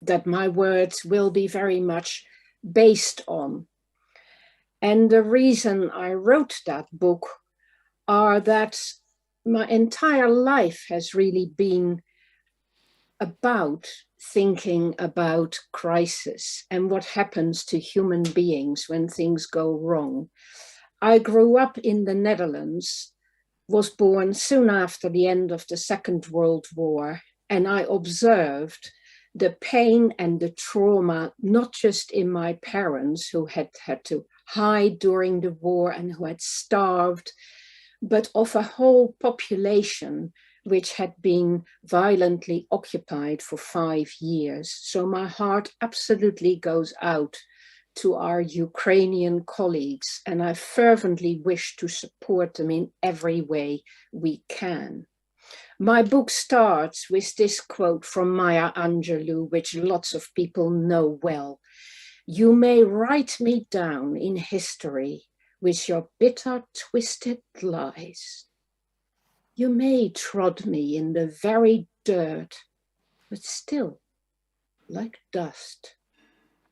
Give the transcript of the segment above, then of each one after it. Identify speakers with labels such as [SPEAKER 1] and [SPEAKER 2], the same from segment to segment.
[SPEAKER 1] that my words will be very much based on. And the reason I wrote that book are that my entire life has really been about thinking about crisis and what happens to human beings when things go wrong. I grew up in the Netherlands, was born soon after the end of the Second World War, and I observed the pain and the trauma, not just in my parents who had to hide during the war and who had starved, but of a whole population which had been violently occupied for 5 years. So my heart absolutely goes out to our Ukrainian colleagues, and I fervently wish to support them in every way we can. My book starts with this quote from Maya Angelou, which lots of people know well. "You may write me down in history with your bitter, twisted lies. You may trod me in the very dirt, but still, like dust,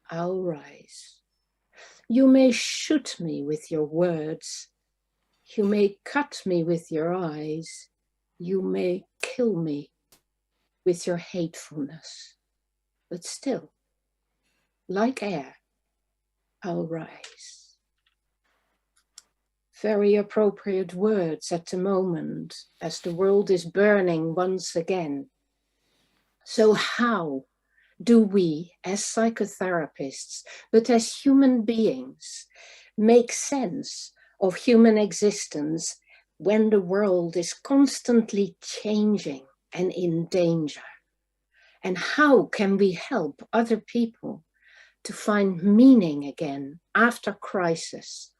[SPEAKER 1] I'll rise. You may shoot me with your words. You may cut me with your eyes. You may kill me with your hatefulness, but still, like air, I'll rise." Very appropriate words at the moment as the world is burning once again. So how do we as psychotherapists, but as human beings, make sense of human existence when the world is constantly changing and in danger? And how can we help other people to find meaning again after crisis,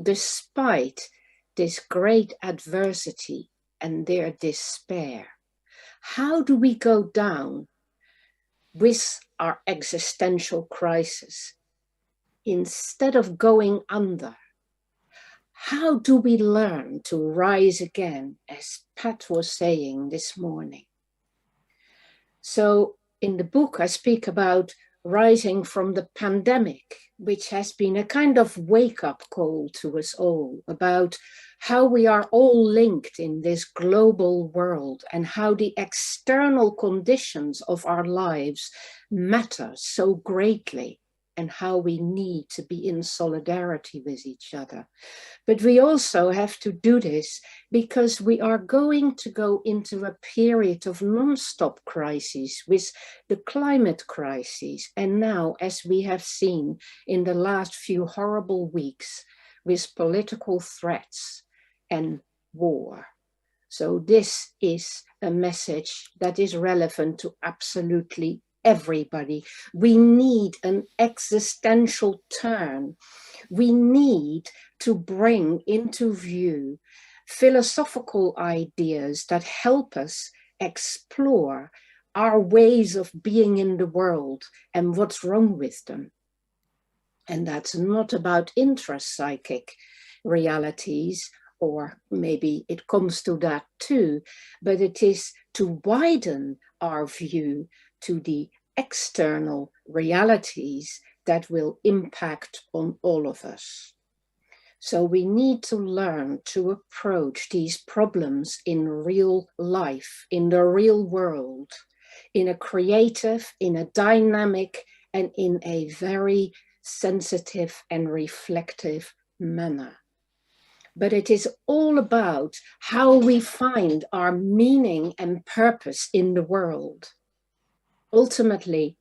[SPEAKER 1] despite this great adversity and their despair? How do we go down with our existential crisis instead of going under? How do we learn to rise again, as Pat was saying this morning? So in the book, I speak about rising from the pandemic, which has been a kind of wake-up call to us all about how we are all linked in this global world and how the external conditions of our lives matter so greatly and how we need to be in solidarity with each other. But we also have to do this because we are going to go into a period of non-stop crises with the climate crisis. And now, as we have seen in the last few horrible weeks, with political threats and war. So this is a message that is relevant to absolutely everybody. We need an existential turn. We need to bring into view philosophical ideas that help us explore our ways of being in the world and what's wrong with them. And that's not about intrapsychic realities, or maybe it comes to that too, but it is to widen our view to the external realities that will impact on all of us. So we need to learn to approach these problems in real life, in the real world, in a creative, in a dynamic, and in a very sensitive and reflective manner. But it is all about how we find our meaning and purpose in the world. Ultimately,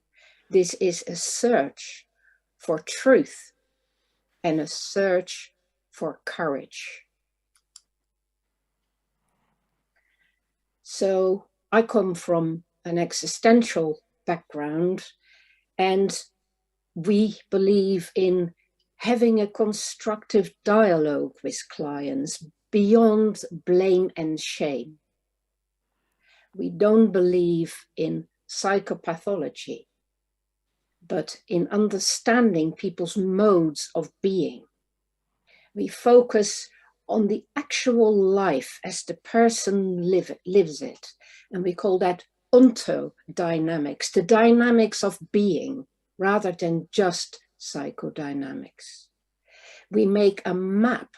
[SPEAKER 1] this is a search for truth and a search for courage. So I come from an existential background, and we believe in having a constructive dialogue with clients beyond blame and shame. We don't believe in psychopathology, but in understanding people's modes of being. We focus on the actual life as the person lives it, and we call that ontodynamics, the dynamics of being, rather than just psychodynamics. We make a map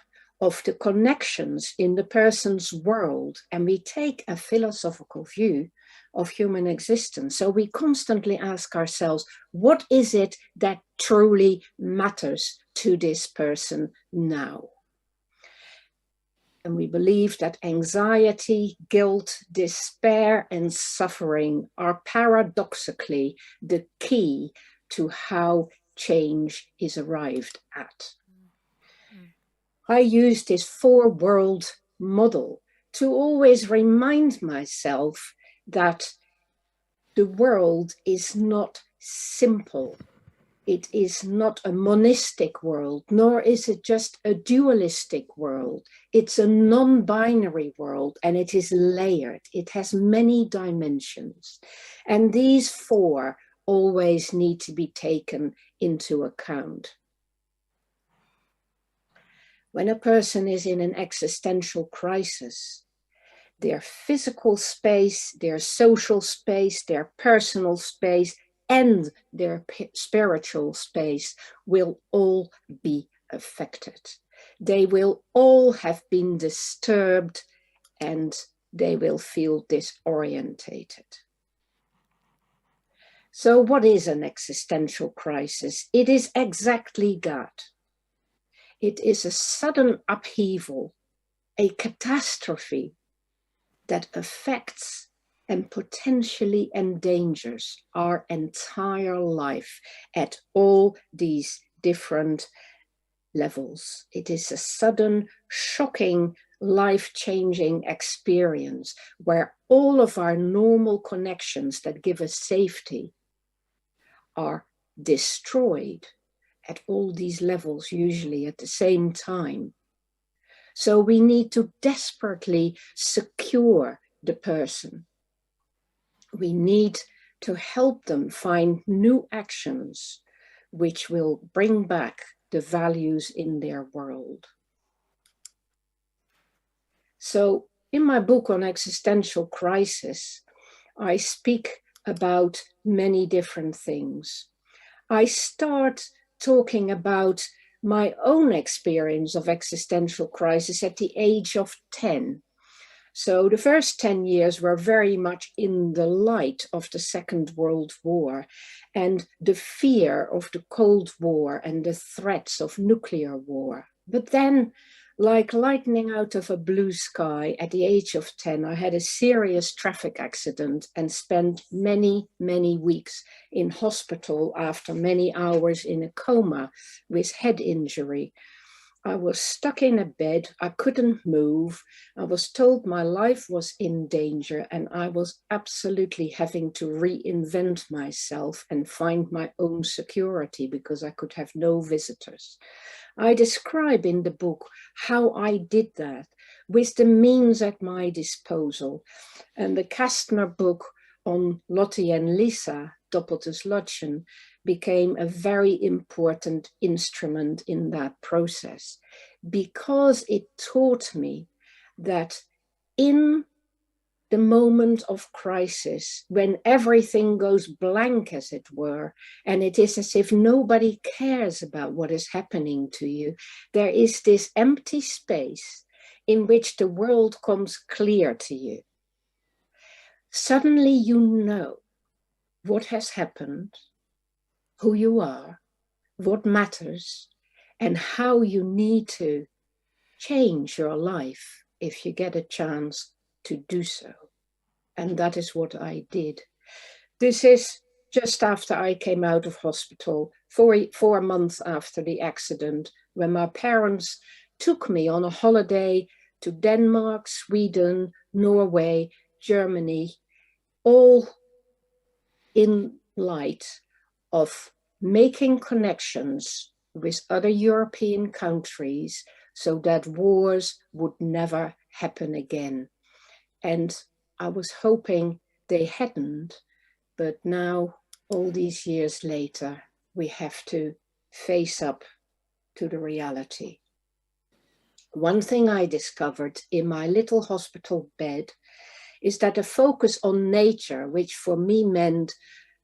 [SPEAKER 1] of the connections in the person's world, and we take a philosophical view of human existence. So we constantly ask ourselves, what is it that truly matters to this person now? And we believe that anxiety, guilt, despair, and suffering are paradoxically the key to how change is arrived at. I use this four-world model to always remind myself that the world is not simple. It is not a monistic world, nor is it just a dualistic world. It's a non-binary world, and it is layered. It has many dimensions. And these four always need to be taken into account. When a person is in an existential crisis, their physical space, their social space, their personal space, and their spiritual space will all be affected. They will all have been disturbed, and they will feel disorientated. So what is an existential crisis? It is exactly that. It is a sudden upheaval, a catastrophe that affects and potentially endangers our entire life at all these different levels. It is a sudden, shocking, life-changing experience where all of our normal connections that give us safety are destroyed at all these levels, usually at the same time. So we need to desperately secure the person. We need to help them find new actions which will bring back the values in their world. So in my book on existential crisis, I speak about many different things. I start talking about my own experience of existential crisis at the age of 10. So the first 10 years were very much in the light of the Second World War and the fear of the Cold War and the threats of nuclear war. But then, like lightning out of a blue sky, at the age of 10, I had a serious traffic accident and spent many, many weeks in hospital after many hours in a coma with head injury. I was stuck in a bed, I couldn't move, I was told my life was in danger, and I was absolutely having to reinvent myself and find my own security because I could have no visitors. I describe in the book how I did that with the means at my disposal. And the Kastner book on Lottie and Lisa, Doppeltes Lodgen, became a very important instrument in that process because it taught me that in the moment of crisis, when everything goes blank, as it were, and it is as if nobody cares about what is happening to you, there is this empty space in which the world comes clear to you. Suddenly you know what has happened, who you are, what matters, and how you need to change your life if you get a chance to do so. And that is what I did. This is just after I came out of hospital, 4 months after the accident, when my parents took me on a holiday to Denmark, Sweden, Norway, Germany, all in light of making connections with other European countries so that wars would never happen again. And I was hoping they hadn't, but now, all these years later, we have to face up to the reality. One thing I discovered in my little hospital bed is that the focus on nature, which for me meant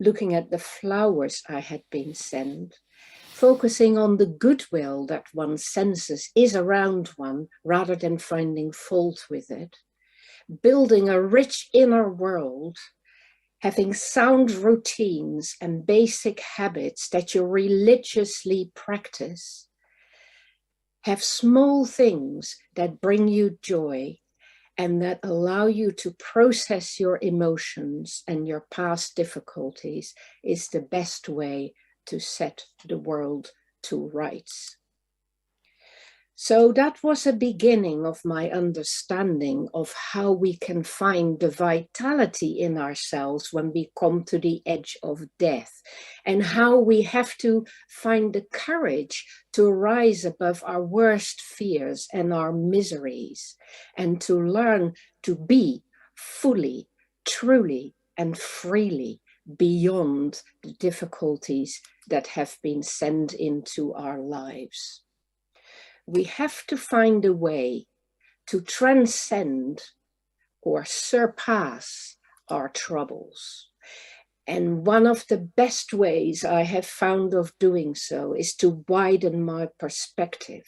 [SPEAKER 1] looking at the flowers I had been sent, focusing on the goodwill that one senses is around one rather than finding fault with it, building a rich inner world, having sound routines and basic habits that you religiously practice, have small things that bring you joy and that allow you to process your emotions and your past difficulties is the best way to set the world to rights. So that was a beginning of my understanding of how we can find the vitality in ourselves when we come to the edge of death, and how we have to find the courage to rise above our worst fears and our miseries, and to learn to be fully, truly, and freely beyond the difficulties that have been sent into our lives. We have to find a way to transcend or surpass our troubles. And one of the best ways I have found of doing so is to widen my perspective,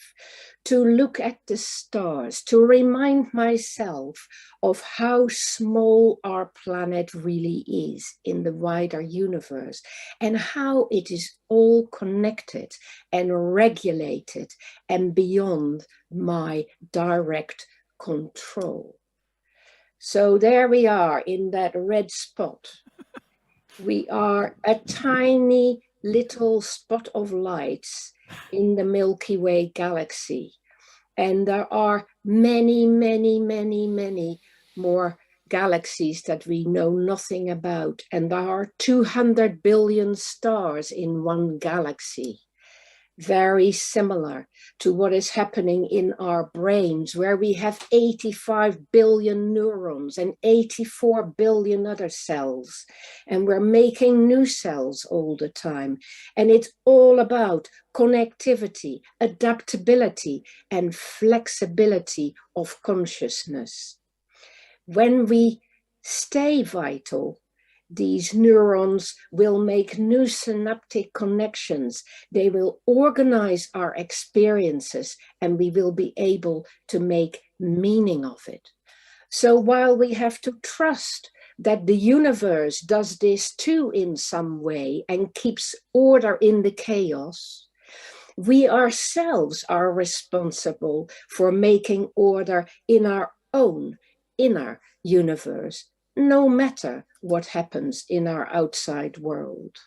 [SPEAKER 1] to look at the stars, to remind myself of how small our planet really is in the wider universe, and how it is all connected and regulated and beyond my direct control. So there we are in that red spot. We are a tiny little spot of lights in the Milky Way galaxy. And there are many, many, many, many more galaxies that we know nothing about. And there are 200 billion stars in one galaxy. Very similar to what is happening in our brains, where we have 85 billion neurons and 84 billion other cells, and we're making new cells all the time. And it's all about connectivity, adaptability, and flexibility of consciousness. When we stay vital, these neurons will make new synaptic connections. They will organize our experiences, and we will be able to make meaning of it. So while we have to trust that the universe does this too in some way and keeps order in the chaos, we ourselves are responsible for making order in our own inner universe, no matter what happens in our outside world.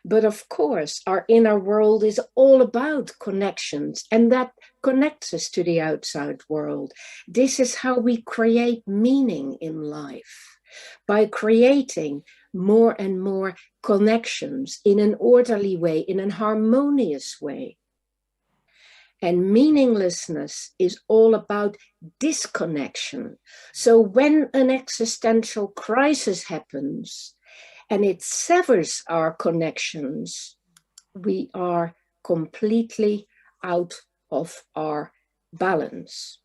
[SPEAKER 1] But of course, our inner world is all about connections, and that connects us to the outside world. This is how we create meaning in life, by creating more and more connections in an orderly way, in a harmonious way. And meaninglessness is all about disconnection. So when an existential crisis happens and it severs our connections, we are completely out of our balance.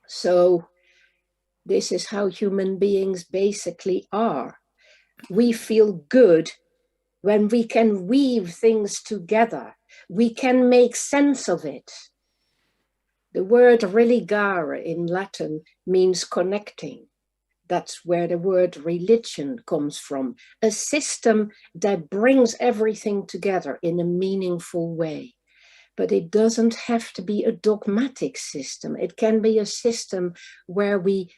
[SPEAKER 1] So this is how human beings basically are. We feel good when we can weave things together. We can make sense of it. The word religare in Latin means connecting. That's where the word religion comes from. A system that brings everything together in a meaningful way. But it doesn't have to be a dogmatic system. It can be a system where we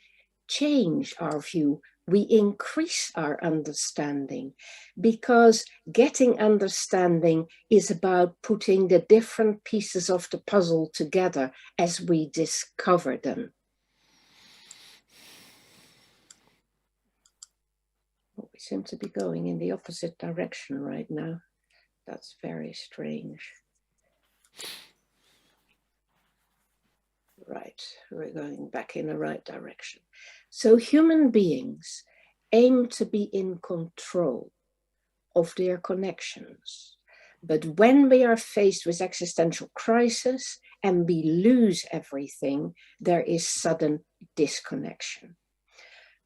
[SPEAKER 1] change our view. We increase our understanding, because getting understanding is about putting the different pieces of the puzzle together as we discover them. Well, we seem to be going in the opposite direction right now. That's very strange. Right, we're going back in the right direction. So human beings aim to be in control of their connections. But when we are faced with existential crisis and we lose everything, there is sudden disconnection.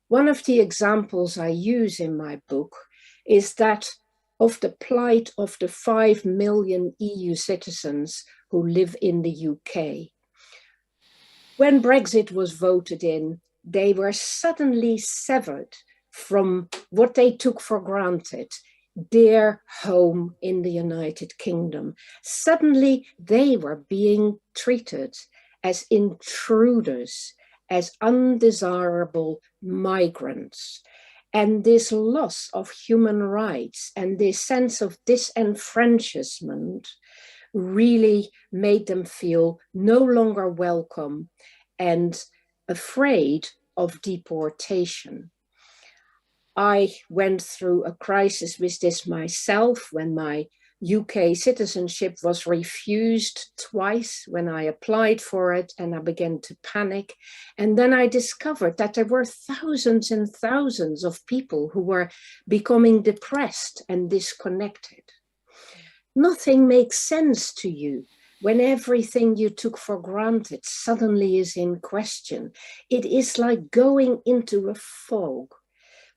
[SPEAKER 1] One of the examples I use in my book is that of the plight of the 5 million EU citizens who live in the UK. When Brexit was voted in, they were suddenly severed from what they took for granted, their home in the United Kingdom. Suddenly, they were being treated as intruders, as undesirable migrants. And this loss of human rights and this sense of disenfranchisement really made them feel no longer welcome and afraid of deportation. I went through a crisis with this myself when my UK citizenship was refused twice when I applied for it, and I began to panic. And then I discovered that there were thousands and thousands of people who were becoming depressed and disconnected. Nothing makes sense to you when everything you took for granted suddenly is in question. It is like going into a fog.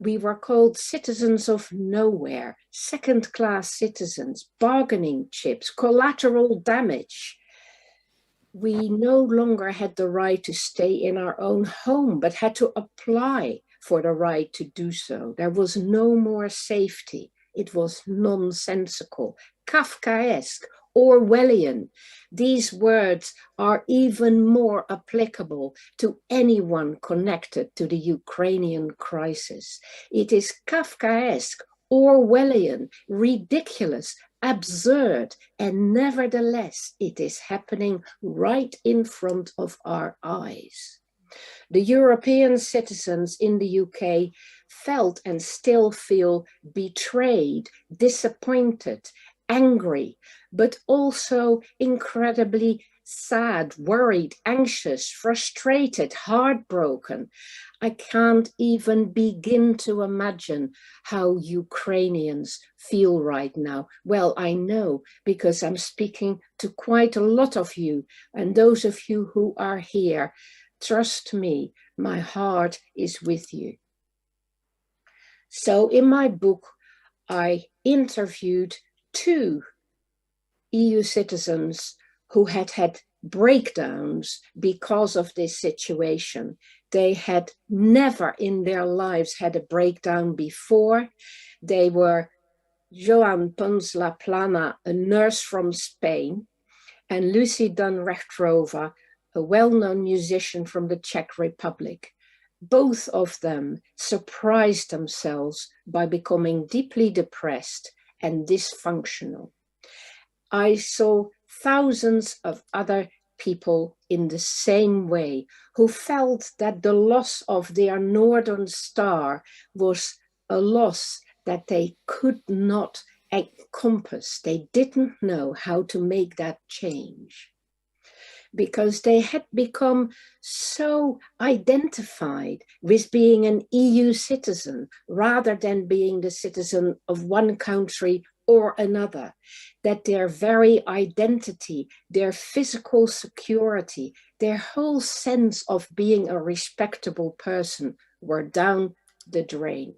[SPEAKER 1] We were called citizens of nowhere, second-class citizens, bargaining chips, collateral damage. We no longer had the right to stay in our own home, but had to apply for the right to do so. There was no more safety. It was nonsensical, Kafkaesque, Orwellian. These words are even more applicable to anyone connected to the Ukrainian crisis. It is Kafkaesque, Orwellian, ridiculous, absurd, and nevertheless, it is happening right in front of our eyes. The European citizens in the UK felt and still feel betrayed, disappointed, angry, but also incredibly sad, worried, anxious, frustrated, heartbroken. I can't even begin to imagine how Ukrainians feel right now. Well, I know because I'm speaking to quite a lot of you, and those of you who are here, trust me, my heart is with you. So in my book, I interviewed 2 EU citizens who had had breakdowns because of this situation. They had never in their lives had a breakdown before. They were Joan Pons La Plana, a nurse from Spain, and Lucy Dunrechtrova, a well-known musician from the Czech Republic. Both of them surprised themselves by becoming deeply depressed and dysfunctional. I saw thousands of other people in the same way who felt that the loss of their Northern Star was a loss that they could not encompass. They didn't know how to make that change, because they had become so identified with being an EU citizen rather than being the citizen of one country or another, that their very identity, their physical security, their whole sense of being a respectable person were down the drain.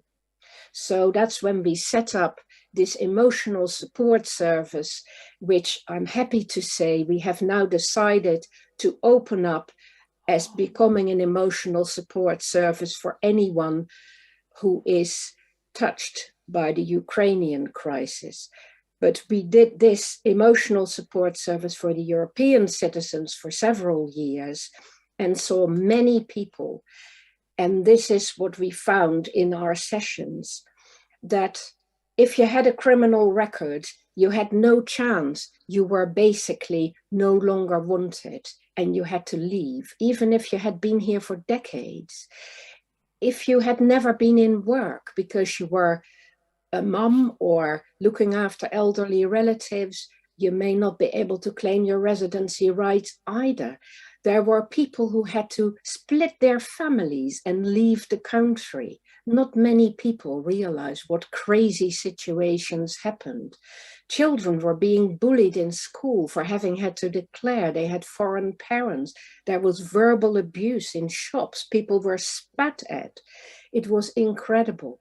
[SPEAKER 1] So that's when we set up this emotional support service, which I'm happy to say we have now decided to open up as becoming an emotional support service for anyone who is touched by the Ukrainian crisis. But we did this emotional support service for the European citizens for several years and saw many people. And this is what we found in our sessions, that if you had a criminal record, you had no chance. You were basically no longer wanted and you had to leave, even if you had been here for decades. If you had never been in work because you were a mum or looking after elderly relatives, you may not be able to claim your residency rights either. There were people who had to split their families and leave the country. Not many people realized what crazy situations happened. Children were being bullied in school for having had to declare they had foreign parents. There was verbal abuse in shops. People were spat at. It was incredible.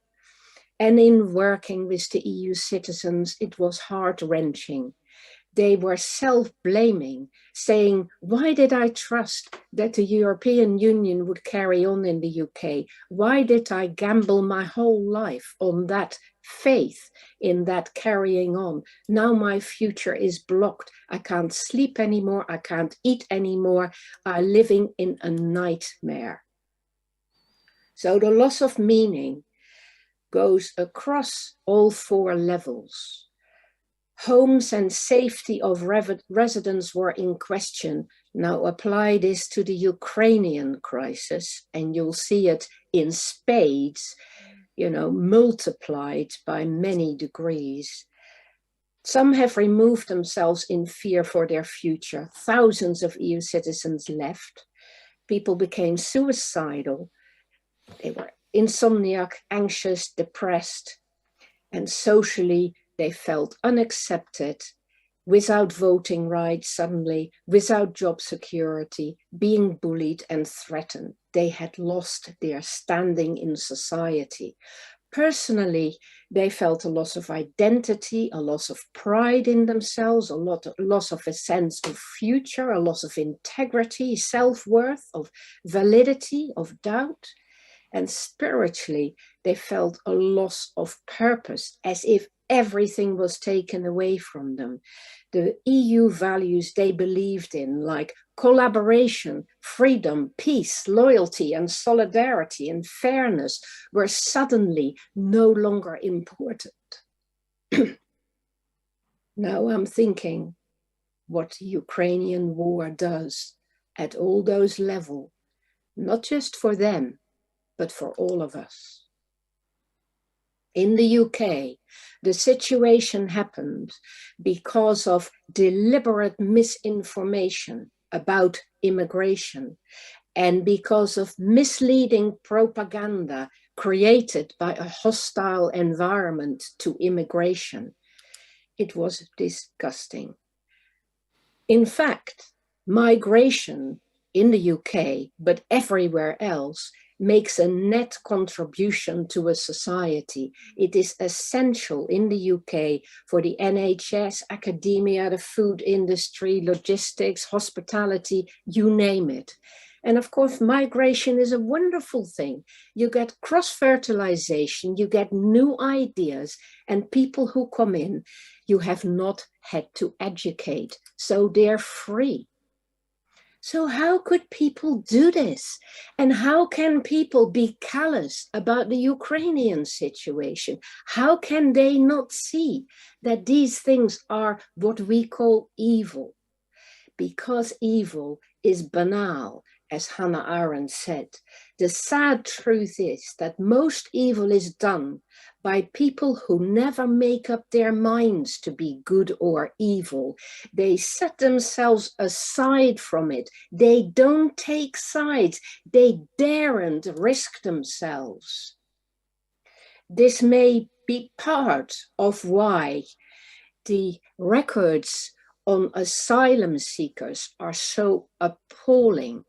[SPEAKER 1] And in working with the EU citizens, it was heart-wrenching. They were self-blaming, saying, why did I trust that the European Union would carry on in the UK? Why did I gamble my whole life on that faith, in that carrying on? Now my future is blocked. I can't sleep anymore. I can't eat anymore. I'm living in a nightmare. So the loss of meaning goes across all 4 levels. Homes and safety of residents were in question. Now apply this to the Ukrainian crisis and you'll see it in spades, multiplied by many degrees. Some have removed themselves in fear for their future. Thousands of EU citizens left. People became suicidal. They were insomniac, anxious, depressed, and socially they felt unaccepted, without voting rights suddenly, without job security, being bullied and threatened. They had lost their standing in society. Personally, they felt a loss of identity, a loss of pride in themselves, a loss of a sense of future, a loss of integrity, self-worth, of validity, of doubt. And spiritually, they felt a loss of purpose, as if everything was taken away from them. The EU values they believed in, like collaboration, freedom, peace, loyalty, and solidarity and fairness, were suddenly no longer important. Now I'm thinking what the Ukrainian war does at all those levels, not just for them, but for all of us. In the UK, the situation happened because of deliberate misinformation about immigration and because of misleading propaganda created by a hostile environment to immigration. It was disgusting. In fact, migration in the UK, but everywhere else, makes a net contribution to a society. It is essential in the UK for the NHS, academia, the food industry, logistics, hospitality, you name it. And of course, migration is a wonderful thing. You get cross-fertilization, you get new ideas, and people who come in, you have not had to educate, so they're free. So how could people do this? And how can people be callous about the Ukrainian situation? How can they not see that these things are what we call evil? Because evil is banal, as Hannah Arendt said. The sad truth is that most evil is done by people who never make up their minds to be good or evil. They set themselves aside from it. They don't take sides. They daren't risk themselves. This may be part of why the records on asylum seekers are so appalling.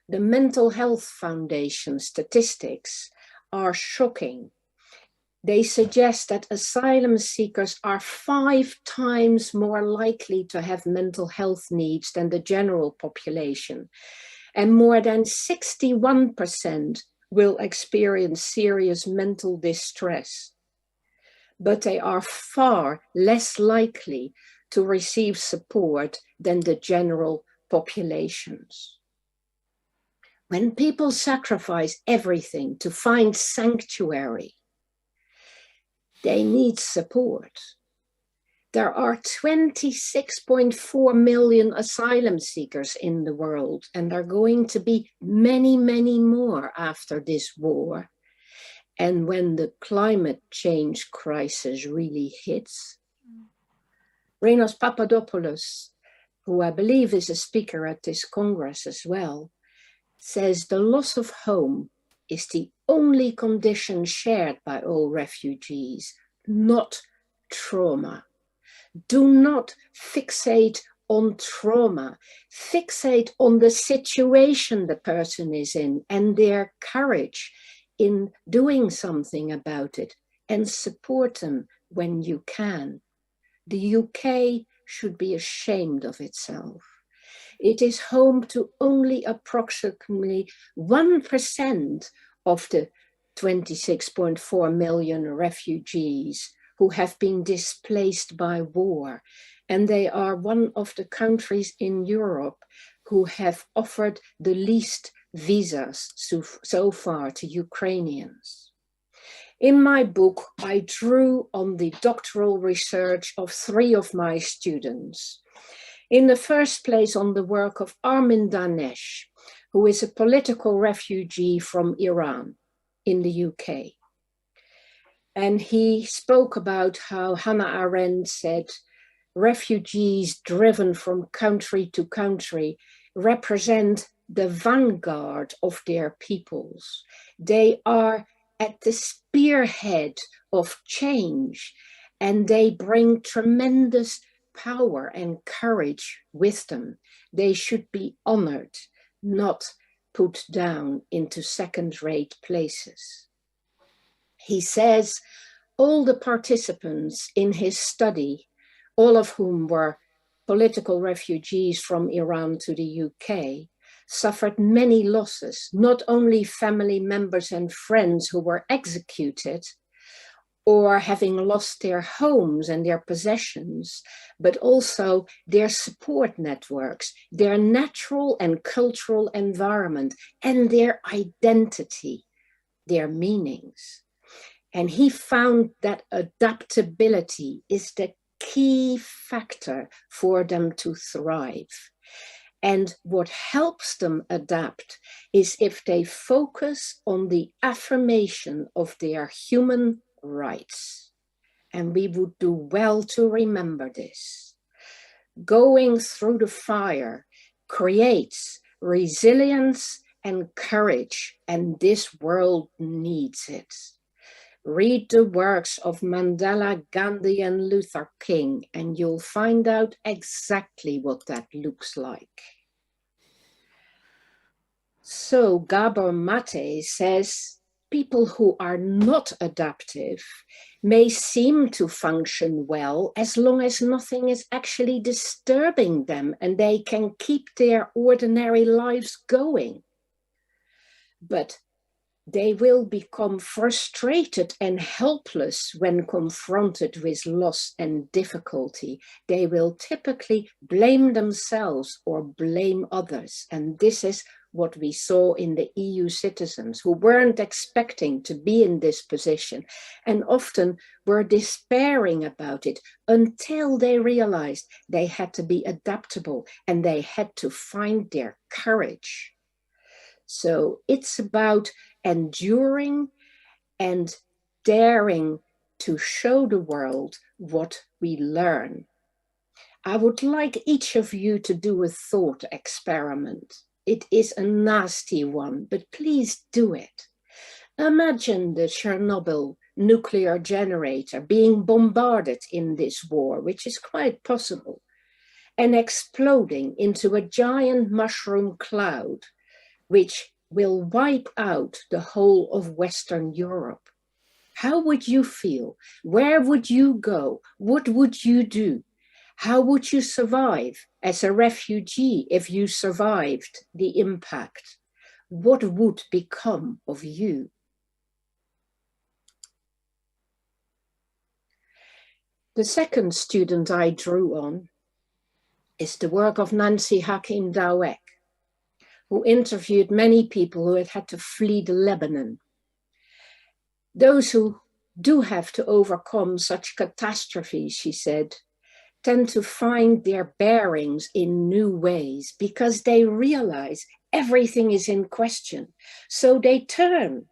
[SPEAKER 1] The Mental Health Foundation statistics are shocking. They suggest that asylum seekers are 5 times more likely to have mental health needs than the general population. And more than 61% will experience serious mental distress. But they are far less likely to receive support than the general populations. When people sacrifice everything to find sanctuary, they need support. There are 26.4 million asylum seekers in the world, and there are going to be many, many more after this war. And when the climate change crisis really hits, Renos Papadopoulos, who I believe is a speaker at this Congress as well, says the loss of home is the only condition shared by all refugees, not trauma. Do not fixate on trauma. Fixate on the situation the person is in and their courage. in doing something about it and support them when you can. The UK should be ashamed of itself. It is home to only approximately 1% of the 26.4 million refugees who have been displaced by war. And they are one of the countries in Europe who have offered the least visas so far to Ukrainians. In my book, I drew on the doctoral research of 3 of my students. In the first place, on the work of Armin Danesh, who is a political refugee from Iran in the UK. And he spoke about how Hannah Arendt said, refugees driven from country to country represent the vanguard of their peoples. They are at the spearhead of change, and they bring tremendous power and courage with them. They should be honored, not put down into second-rate places. He says all the participants in his study, all of whom were political refugees from Iran to the UK, suffered many losses, not only family members and friends who were executed, or having lost their homes and their possessions, but also their support networks, their natural and cultural environment, and their identity, their meanings. And he found that adaptability is the key factor for them to thrive. And what helps them adapt is if they focus on the affirmation of their human rights. And we would do well to remember this. Going through the fire creates resilience and courage, and this world needs it. Read the works of Mandela, Gandhi, and Luther King, and you'll find out exactly what that looks like. So Gabor Mate says, people who are not adaptive may seem to function well as long as nothing is actually disturbing them and they can keep their ordinary lives going. But they will become frustrated and helpless when confronted with loss and difficulty. They will typically blame themselves or blame others. And this is what we saw in the EU citizens who weren't expecting to be in this position and often were despairing about it until they realized they had to be adaptable and they had to find their courage. So it's about enduring and daring to show the world what we learn. I would like each of you to do a thought experiment. It is a nasty one, but please do it. Imagine the Chernobyl nuclear generator being bombarded in this war, which is quite possible, and exploding into a giant mushroom cloud, which will wipe out the whole of Western Europe. How would you feel? Where would you go? What would you do? How would you survive as a refugee if you survived the impact? What would become of you? The second student I drew on is the work of Nancy Hakim Dawek, who interviewed many people who had had to flee Lebanon. Those who do have to overcome such catastrophes, she said, tend to find their bearings in new ways because they realize everything is in question. So they turn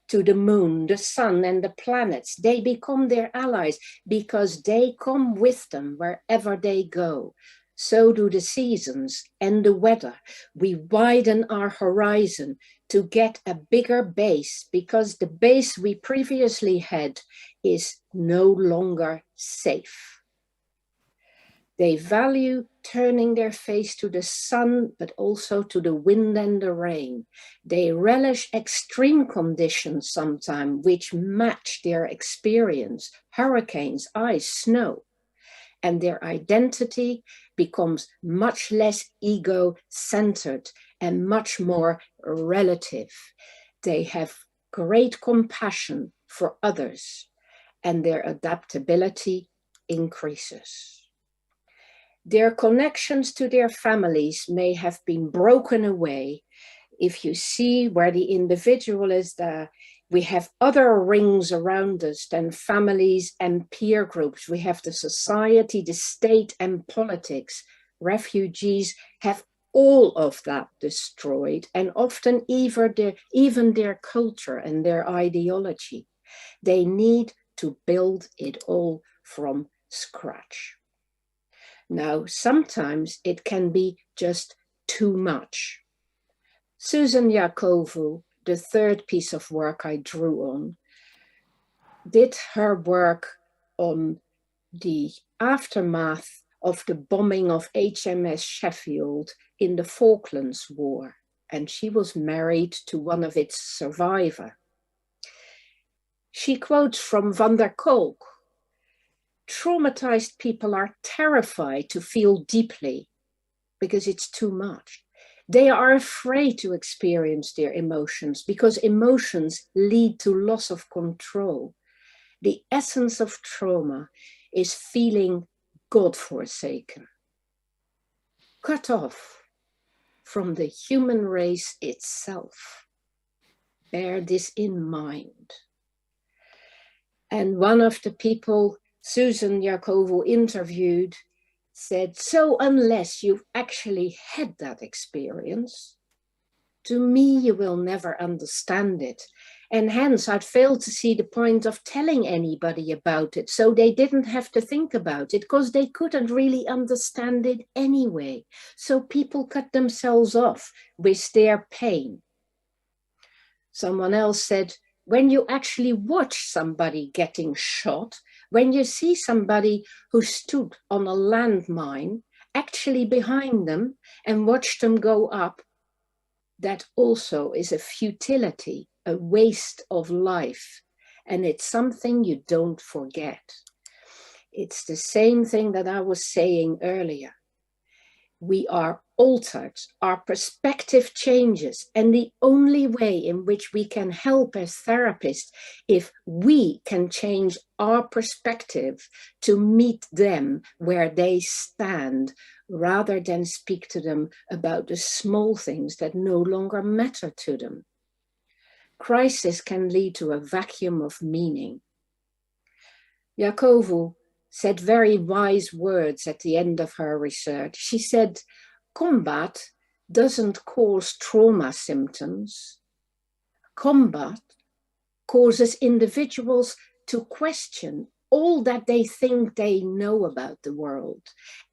[SPEAKER 1] to the moon, the sun, and the planets. They become their allies because they come with them wherever they go. So do the seasons and the weather. We widen our horizon to get a bigger base because the base we previously had is no longer safe. They value turning their face to the sun, but also to the wind and the rain. They relish extreme conditions sometimes, which match their experience, hurricanes, ice, snow. And their identity becomes much less ego-centered and much more relative. They have great compassion for others, and their adaptability increases. Their connections to their families may have been broken away. If you see where the individual is there, we have other rings around us than families and peer groups. We have the society, the state, and politics. Refugees have all of that destroyed, and often even their culture and their ideology. They need to build it all from scratch. Now, sometimes it can be just too much. Susan Yakovu, the third piece of work I drew on, did her work on the aftermath of the bombing of HMS Sheffield in the Falklands War, and she was married to one of its survivors. She quotes from Van der Kolk, "Traumatized people are terrified to feel deeply because it's too much. They are afraid to experience their emotions because emotions lead to loss of control. The essence of trauma is feeling God-forsaken, cut off from the human race itself. Bear this in mind." And one of the people Susan Yakovu interviewed said, "So unless you've actually had that experience, to me, you will never understand it. And hence I'd fail to see the point of telling anybody about it. So they didn't have to think about it because they couldn't really understand it anyway. So people cut themselves off with their pain." Someone else said, when you actually watch somebody getting shot, when you see somebody who stood on a landmine actually behind them and watch them go up, that also is a futility, a waste of life. And it's something you don't forget. It's the same thing that I was saying earlier. We are altered, our perspective changes, and the only way in which we can help as therapists, if we can change our perspective to meet them where they stand, rather than speak to them about the small things that no longer matter to them. Crisis can lead to a vacuum of meaning. Yakovu said very wise words at the end of her research. She said, combat doesn't cause trauma symptoms. Combat causes individuals to question all that they think they know about the world,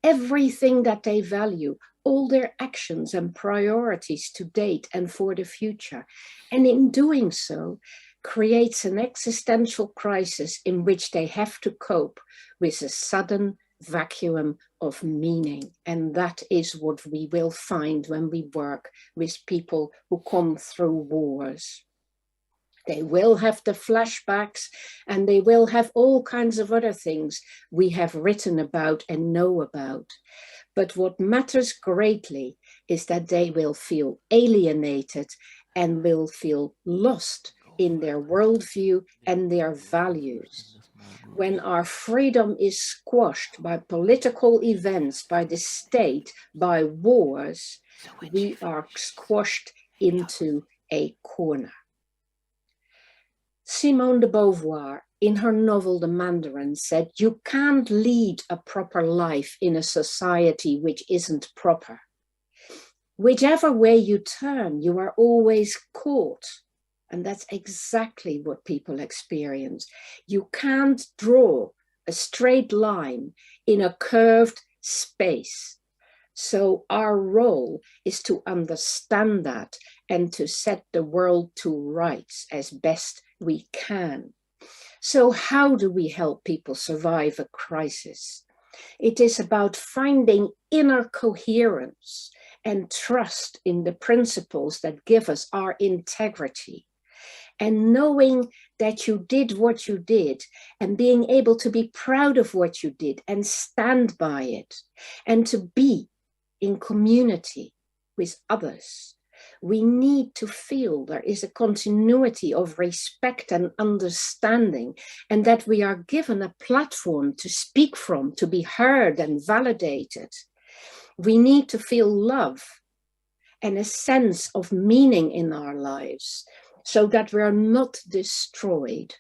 [SPEAKER 1] everything that they value, all their actions and priorities to date and for the future. And in doing so, creates an existential crisis in which they have to cope with a sudden vacuum of meaning. And that is what we will find when we work with people who come through wars. They will have the flashbacks and they will have all kinds of other things we have written about and know about. But what matters greatly is that they will feel alienated and will feel lost in their worldview and their values. When our freedom is squashed by political events, by the state, by wars, we are squashed into a corner. Simone de Beauvoir, in her novel The Mandarin, said, "You can't lead a proper life in a society which isn't proper. Whichever way you turn, you are always caught." And that's exactly what people experience. You can't draw a straight line in a curved space. So our role is to understand that and to set the world to rights as best we can. So how do we help people survive a crisis? It is about finding inner coherence and trust in the principles that give us our integrity. And knowing that you did what you did and being able to be proud of what you did and stand by it and to be in community with others. We need to feel there is a continuity of respect and understanding, and that we are given a platform to speak from, to be heard and validated. We need to feel love and a sense of meaning in our lives so that we are not destroyed.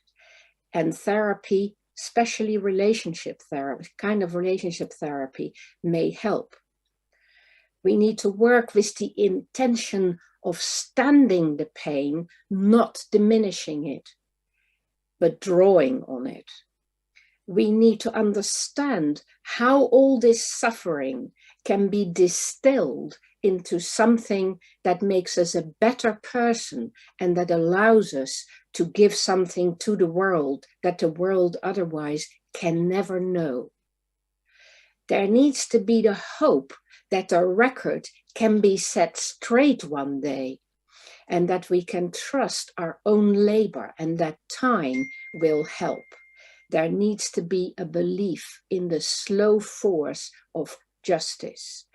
[SPEAKER 1] And therapy, especially relationship therapy, kind of relationship therapy, may help. We need to work with the intention of standing the pain, not diminishing it, but drawing on it. We need to understand how all this suffering can be distilled into something that makes us a better person and that allows us to give something to the world that the world otherwise can never know. There needs to be the hope that the record can be set straight one day, and that we can trust our own labor and that time will help. There needs to be a belief in the slow force of justice.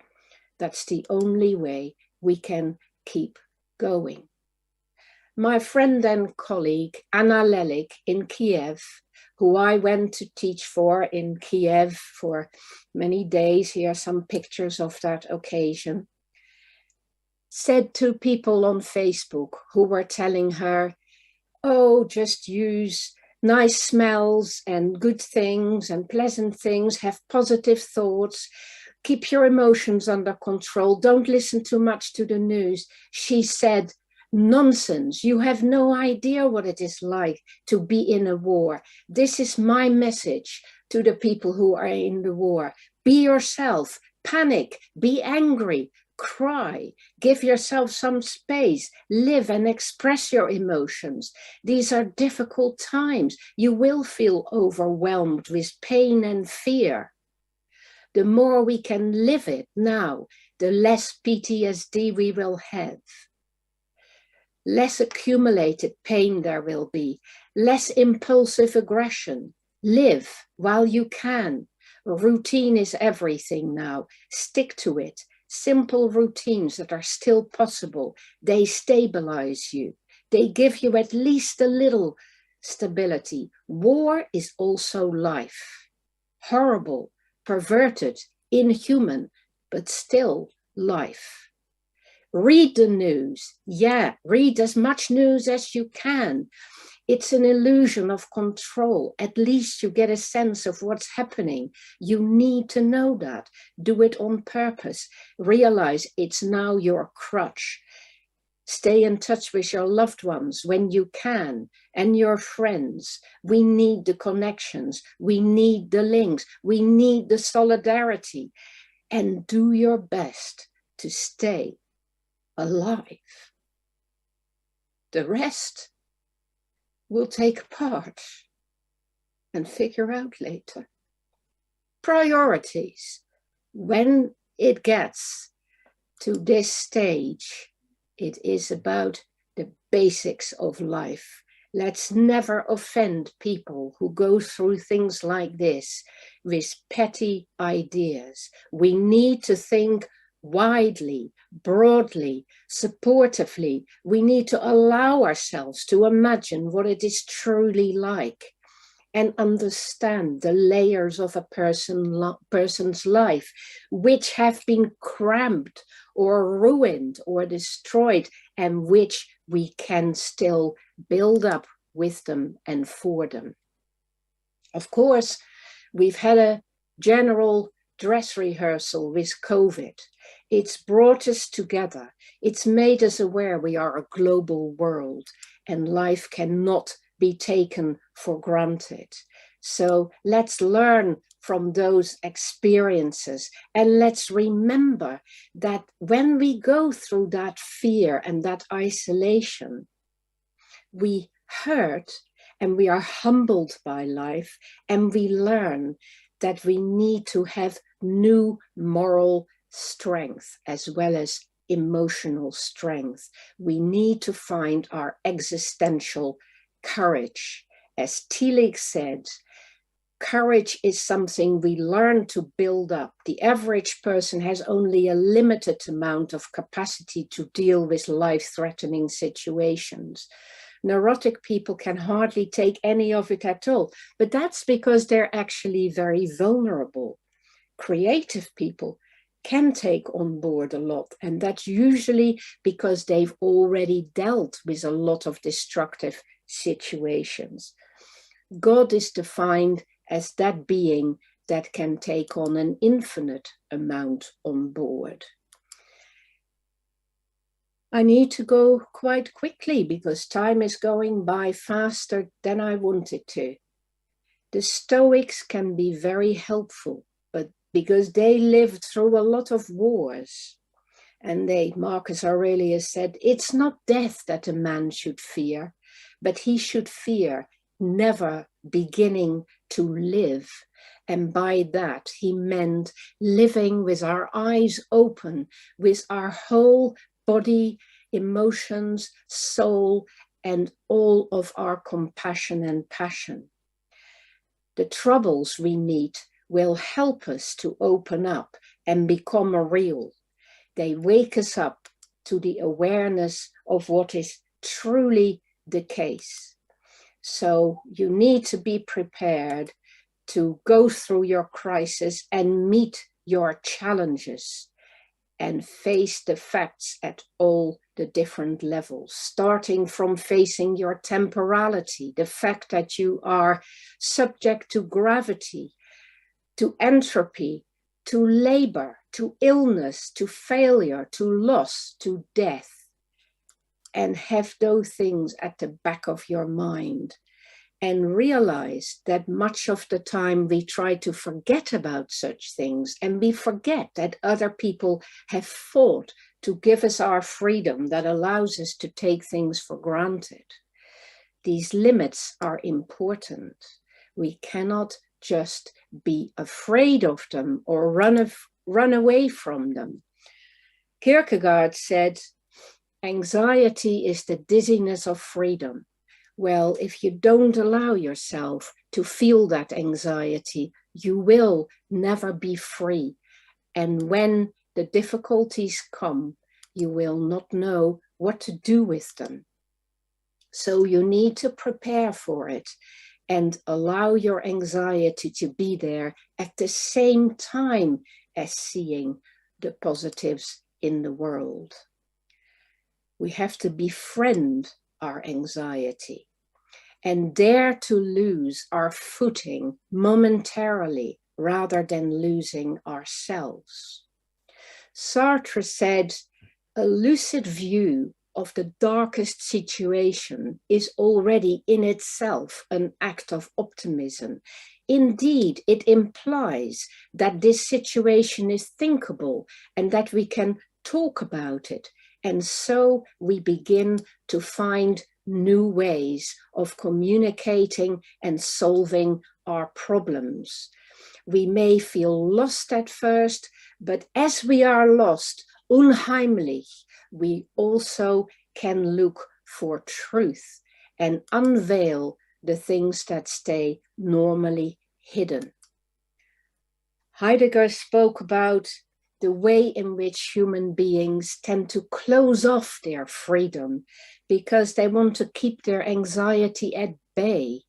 [SPEAKER 1] That's the only way we can keep going. My friend and colleague, Anna Lelik in Kiev, who I went to teach for in Kiev for many days, here are some pictures of that occasion, said to people on Facebook who were telling her, oh, just use nice smells and good things and pleasant things, have positive thoughts, keep your emotions under control, don't listen too much to the news. She said, nonsense, you have no idea what it is like to be in a war. This is my message to the people who are in the war. Be yourself, panic, be angry, cry, give yourself some space, live and express your emotions. These are difficult times. You will feel overwhelmed with pain and fear. The more we can live it now, the less PTSD we will have. Less accumulated pain there will be, less impulsive aggression. Live while you can. Routine is everything now. Stick to it. Simple routines that are still possible. They stabilize you. They give you at least a little stability. War is also life. Horrible, perverted, inhuman, but still life. Read the news. Yeah, read as much news as you can. It's an illusion of control. At least you get a sense of what's happening. You need to know that. Do it on purpose. Realize it's now your crutch. Stay in touch with your loved ones when you can, and your friends. We need the connections. We need the links. We need the solidarity. And do your best to stay alive. The rest we'll take apart and figure out later. Priorities. When it gets to this stage, it is about the basics of life. Let's never offend people who go through things like this with petty ideas. We need to think widely, broadly, supportively. We need to allow ourselves to imagine what it is truly like and understand the layers of a person's life, which have been cramped or ruined or destroyed, and which we can still build up with them and for them. Of course, we've had a general dress rehearsal with COVID. It's brought us together. It's made us aware we are a global world and life cannot be taken for granted. So let's learn from those experiences, and let's remember that when we go through that fear and that isolation, we hurt and we are humbled by life, and we learn that we need to have new moral strength as well as emotional strength. We need to find our existential courage. As Tillich said, courage is something we learn to build up. The average person has only a limited amount of capacity to deal with life-threatening situations. Neurotic people can hardly take any of it at all, but that's because they're actually very vulnerable. Creative people can take on board a lot, and that's usually because they've already dealt with a lot of destructive situations. God is defined as that being that can take on an infinite amount on board. I need to go quite quickly because time is going by faster than I wanted to. The Stoics can be very helpful, but because they lived through a lot of wars, and Marcus Aurelius said, it's not death that a man should fear, but he should fear never beginning to live. And by that, he meant living with our eyes open, with our whole body, emotions, soul, and all of our compassion and passion. The troubles we meet will help us to open up and become real. They wake us up to the awareness of what is truly the case. So you need to be prepared to go through your crisis and meet your challenges and face the facts at all the different levels, starting from facing your temporality, the fact that you are subject to gravity, to entropy, to labor, to illness, to failure, to loss, to death, and have those things at the back of your mind. And realize that much of the time we try to forget about such things, and we forget that other people have fought to give us our freedom that allows us to take things for granted. These limits are important. We cannot just be afraid of them or run away from them. Kierkegaard said, anxiety is the dizziness of freedom. Well, if you don't allow yourself to feel that anxiety, you will never be free. And when the difficulties come, you will not know what to do with them. So you need to prepare for it and allow your anxiety to be there at the same time as seeing the positives in the world. We have to befriend our anxiety and dare to lose our footing momentarily rather than losing ourselves. Sartre said, a lucid view of the darkest situation is already in itself an act of optimism. Indeed, it implies that this situation is thinkable and that we can talk about it. And so we begin to find new ways of communicating and solving our problems. We may feel lost at first, but as we are lost, unheimlich, we also can look for truth and unveil the things that stay normally hidden. Heidegger spoke about the way in which human beings tend to close off their freedom because they want to keep their anxiety at bay.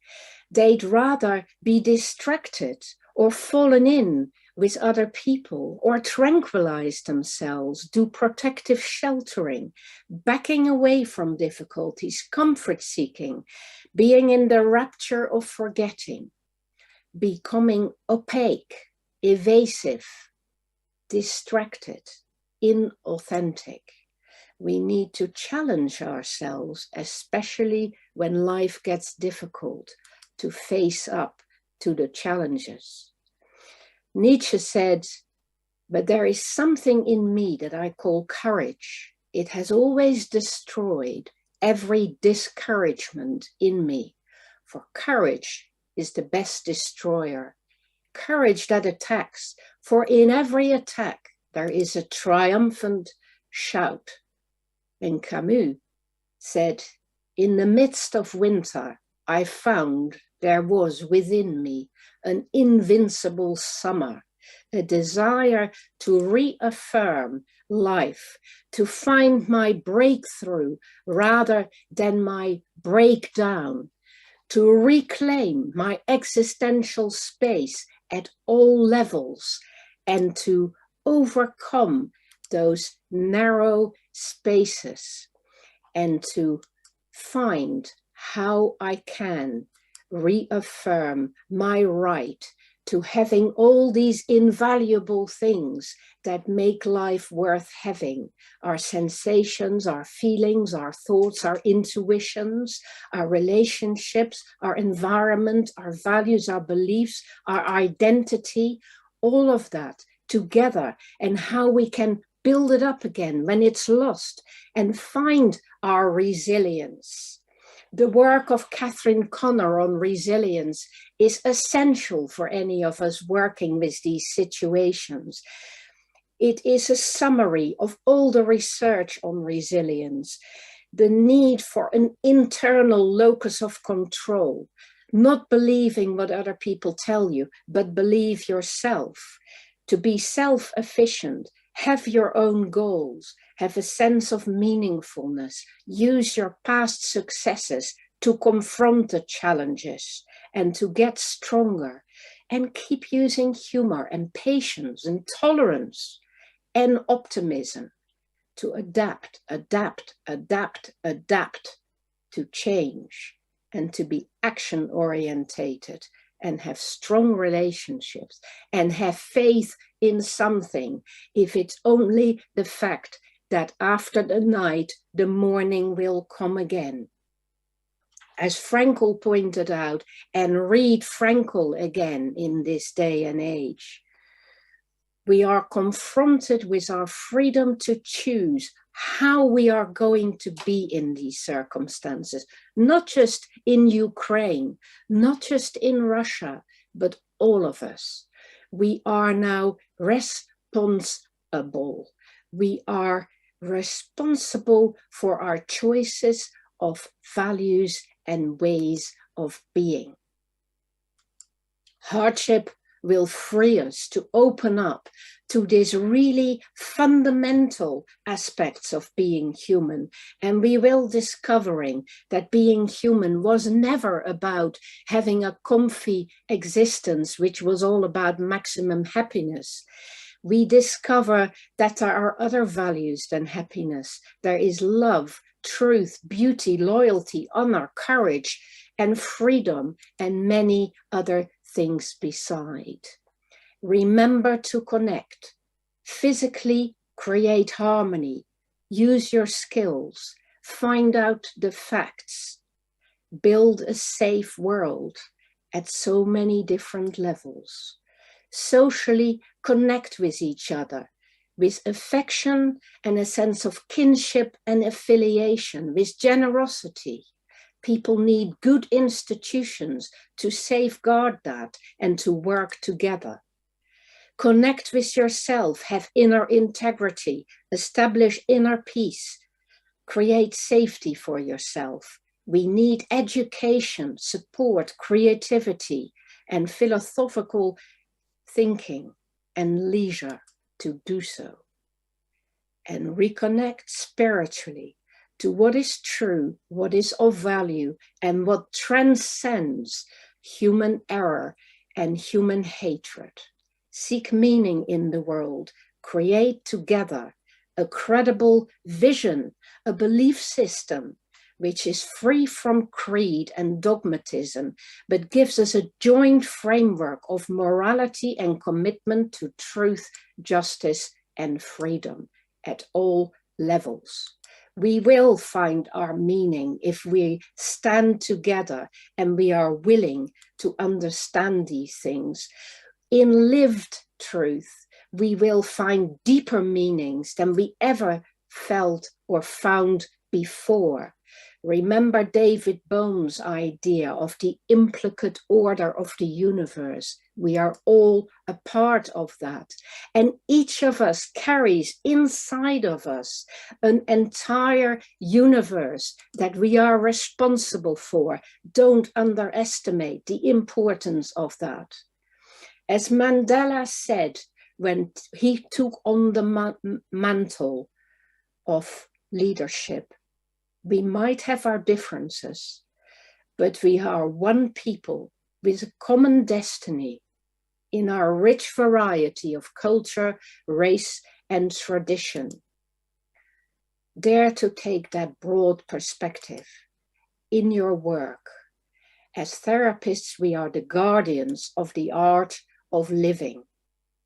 [SPEAKER 1] They'd rather be distracted or fallen in with other people or tranquilize themselves, do protective sheltering, backing away from difficulties, comfort seeking, being in the rapture of forgetting, becoming opaque, evasive, distracted, inauthentic. We need to challenge ourselves, especially when life gets difficult, to face up to the challenges. Nietzsche said, but there is something in me that I call courage. It has always destroyed every discouragement in me, for courage is the best destroyer. courage that attacks, for in every attack there is a triumphant shout. And Camus said, in the midst of winter, I found there was within me an invincible summer, a desire to reaffirm life, to find my breakthrough rather than my breakdown, to reclaim my existential space at all levels, and to overcome those narrow spaces, and to find how I can reaffirm my right to having all these invaluable things that make life worth having: our sensations, our feelings, our thoughts, our intuitions, our relationships, our environment, our values, our beliefs, our identity, all of that together, and how we can build it up again when it's lost and find our resilience. The work of Catherine Connor on resilience is essential for any of us working with these situations. It is a summary of all the research on resilience, the need for an internal locus of control, not believing what other people tell you, but believe yourself, to be self-efficient, have your own goals, have a sense of meaningfulness, use your past successes to confront the challenges and to get stronger, and keep using humor and patience and tolerance and optimism to adapt to change, and to be action-orientated and have strong relationships and have faith in something, if it's only the fact that after the night, the morning will come again. As Frankl pointed out, and read Frankl again in this day and age, we are confronted with our freedom to choose how we are going to be in these circumstances, not just in Ukraine, not just in Russia, but all of us. We are now responsible. We are responsible for our choices of values and ways of being. Hardship will free us to open up to these really fundamental aspects of being human. And we will discovering that being human was never about having a comfy existence, which was all about maximum happiness. We discover that there are other values than happiness. There is love, truth, beauty, loyalty, honor, courage, and freedom, and many other things beside. Remember to connect, physically create harmony, use your skills, find out the facts, build a safe world at so many different levels. Socially connect with each other, with affection and a sense of kinship and affiliation, with generosity. People need good institutions to safeguard that and to work together. Connect with yourself, have inner integrity, establish inner peace, create safety for yourself. We need education, support, creativity, and philosophical thinking and leisure to do so. And reconnect spiritually to what is true, what is of value, and what transcends human error and human hatred. Seek meaning in the world, create together a credible vision, a belief system which is free from creed and dogmatism, but gives us a joint framework of morality and commitment to truth, justice, and freedom at all levels. We will find our meaning if we stand together and we are willing to understand these things. In lived truth, we will find deeper meanings than we ever felt or found before. Remember David Bohm's idea of the implicate order of the universe. We are all a part of that. And each of us carries inside of us an entire universe that we are responsible for. Don't underestimate the importance of that. As Mandela said, when he took on the mantle of leadership, we might have our differences, but we are one people with a common destiny in our rich variety of culture, race, and tradition. Dare to take that broad perspective in your work. As therapists, we are the guardians of the art of living,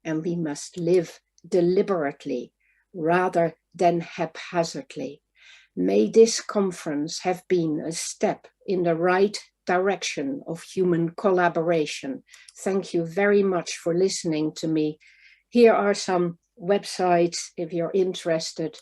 [SPEAKER 1] and we must live deliberately rather than haphazardly. May this conference have been a step in the right direction of human collaboration. Thank you very much for listening to me. Here are some websites if you're interested.